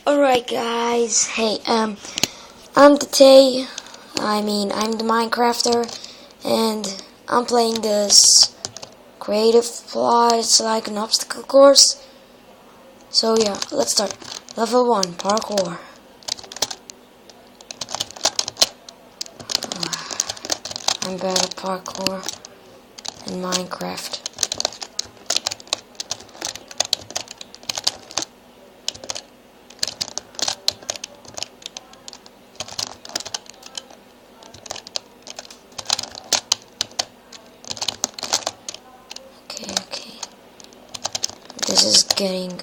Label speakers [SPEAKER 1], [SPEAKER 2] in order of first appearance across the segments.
[SPEAKER 1] Alright guys, hey, I'm the Tay, I'm the Minecrafter, and I'm playing this creative plot. It's like an obstacle course. So yeah, let's start. Level 1, parkour. I'm bad at parkour in Minecraft. Okay. This is getting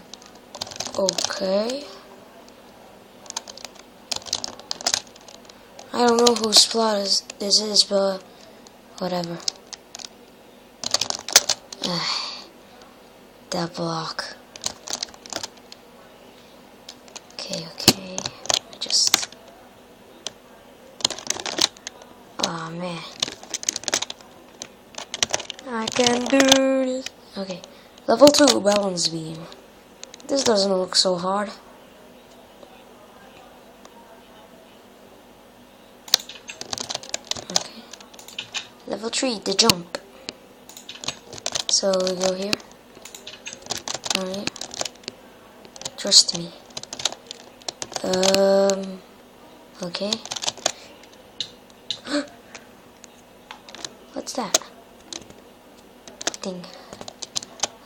[SPEAKER 1] okay. I don't know whose plot this is, but whatever. That block. Okay. Just. Oh man. I can do this. Okay. Level 2, balance beam. This doesn't look so hard. Okay. Level 3, the jump. So we go here. Alright. Trust me. Okay. What's that? Thing.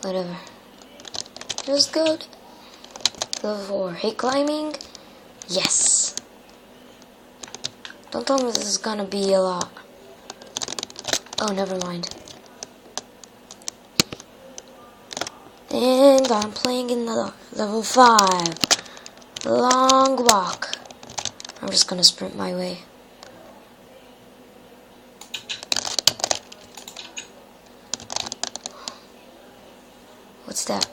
[SPEAKER 1] Whatever. Just go. Level 4. Hey, climbing. Yes. Don't tell me this is gonna be a lot. Oh, never mind. And I'm playing in the level 5. Long walk. I'm just gonna sprint my way. What's that?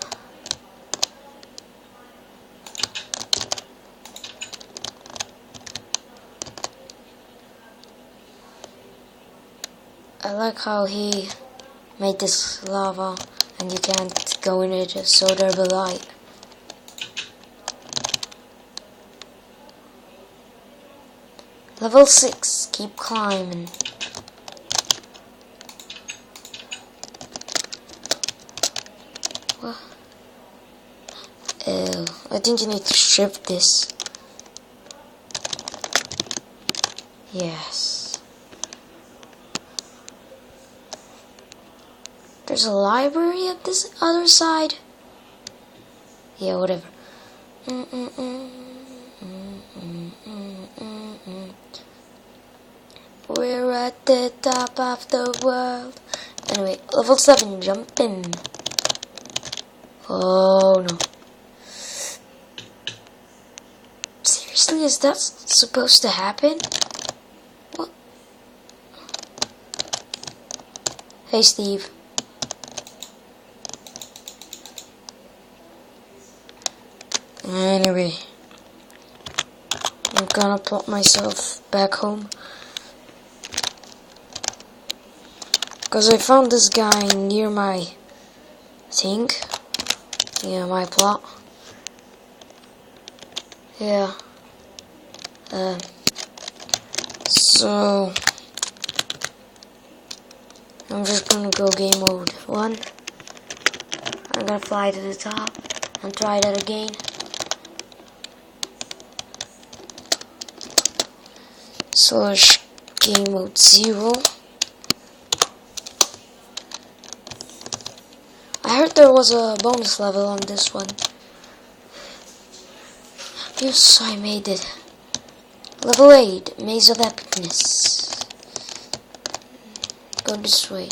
[SPEAKER 1] I like how he made this lava and you can't go in it, so there'll be light. Level 6, keep climbing. What? Ew, I think you need to shift this. Yes. There's a library at this other side. Yeah, whatever. We're at the top of the world. Anyway, level 7, jumping. Oh no. Seriously, is that supposed to happen? What? Hey, Steve. Anyway, I'm gonna plot myself back home. Because I found this guy near my thing. Yeah, my plot. Yeah. So I'm just gonna go game mode 1. I'm gonna fly to the top and try that again. Slash game mode 0. I heard there was a bonus level on this one. Yes, I made it. Level 8, Maze of Epicness. Go this way.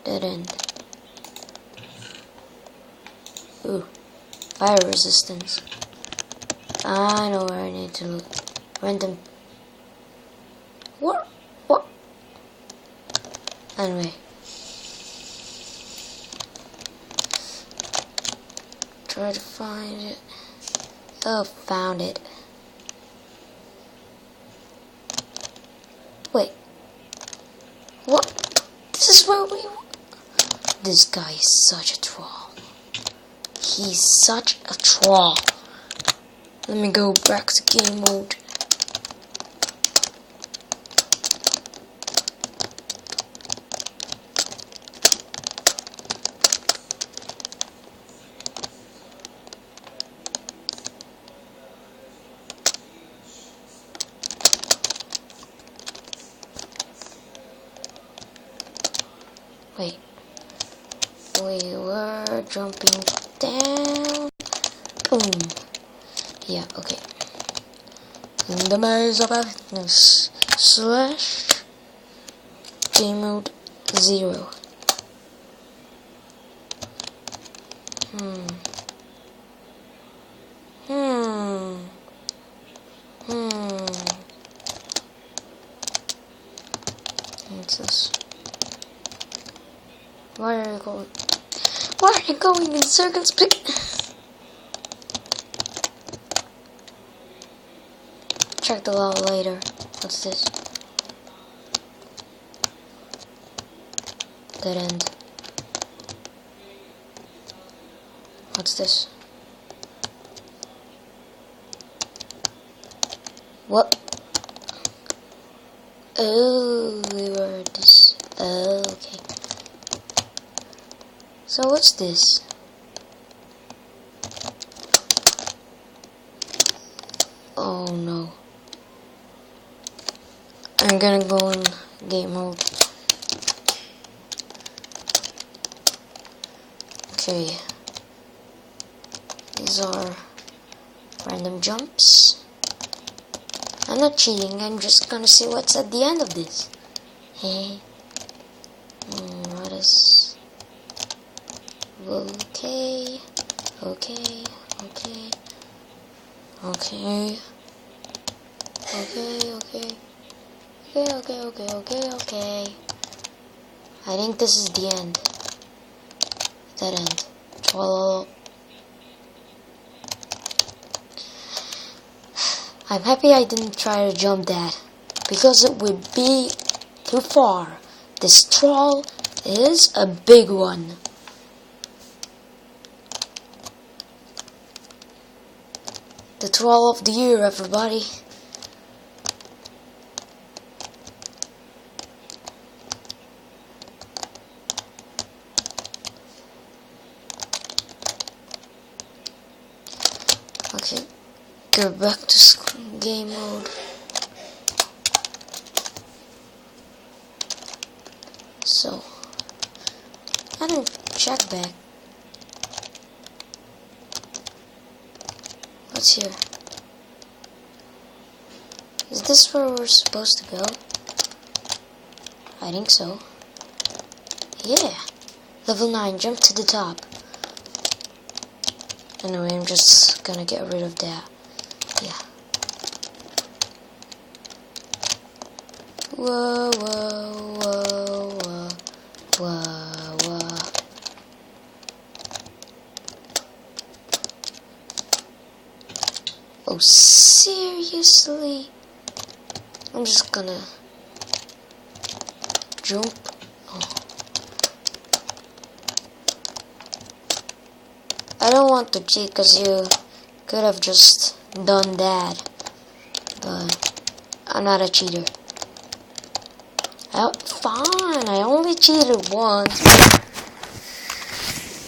[SPEAKER 1] Dead end. Ooh, fire resistance. I know where I need to look. Random. What? Anyway. Try to find it. Oh, found it. Wait. What? This is where we... This guy is such a troll. He's such a troll. Let me go back to game mode. Wait. We were jumping down. Boom. Yeah, okay. In the maze of happiness / game mode 0. What's this? Why are you going? Why are you going in circles? Check the lava later. What's this? Dead end. What's this? What? Oh, we were this. Oh, okay. So what's this? Oh no. I'm gonna go in game mode. Okay. These are random jumps. I'm not cheating, I'm just gonna see what's at the end of this. Hey. What is... Okay. Okay. Okay. Okay. Okay, okay. Okay. I think this is the end. That end. Well, I'm happy I didn't try to jump that, because it would be too far. This troll is a big one. The troll of the year, everybody. Okay, go back to game mode. So, I don't check back. What's here? Is this where we're supposed to go? I think so. Yeah. Level 9, jump to the top. Anyway, I'm just gonna get rid of that. Yeah. Whoa, whoa, whoa, whoa, whoa, whoa. Oh, seriously? I'm just gonna jump. Oh. I don't want to cheat because you could have just done that, but I'm not a cheater. Oh, fine, I only cheated once,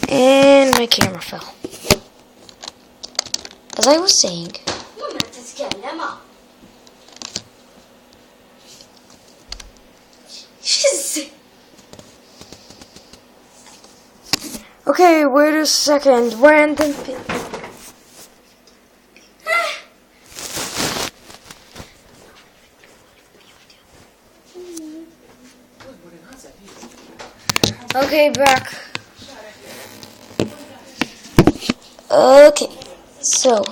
[SPEAKER 1] and my camera fell. As I was saying, okay, wait a second. Random pin. Okay, back. Okay, so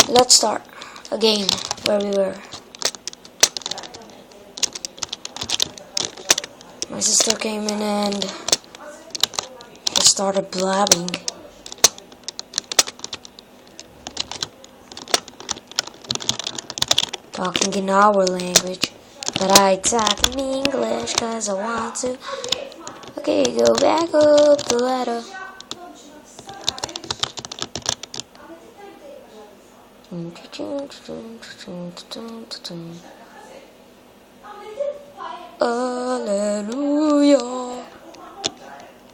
[SPEAKER 1] let's start again where we were. My sister came in and just started blabbing. Talking in our language, but I talk in English cause I want to. Okay, go back up the ladder. Hallelujah.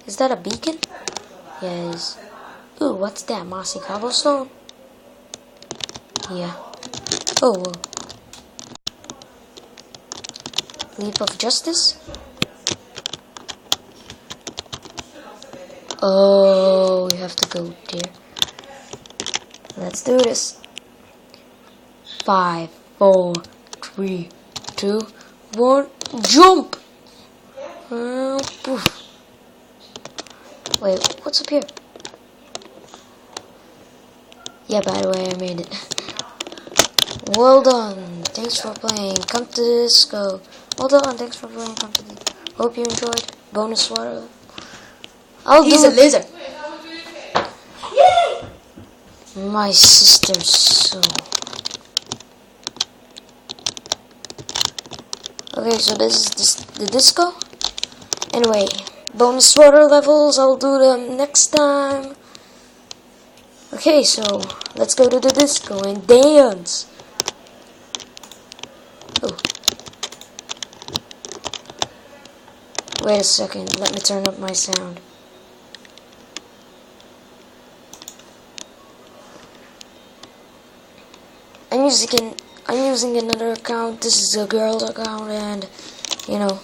[SPEAKER 1] Is that a beacon? Yes. Ooh, what's that? Mossy cobblestone? Yeah. Oh, whoa. Leap of justice? Oh, we have to go there. Let's do this. 5, 4, 3, 2, 1, jump! Poof. Wait, what's up here? Yeah, by the way, I made it. Well done. Thanks for playing. Come to the disco. Well done. Thanks for playing. Come to the. Hope you enjoyed. Bonus water. He's a lizard. Yay! My sister's so. Okay, so this is the disco. Anyway, bonus water levels. I'll do them next time. Okay, so let's go to the disco and dance. Oh. Wait a second, let me turn up my sound. I'm using another account. This is a girl's account, and you know,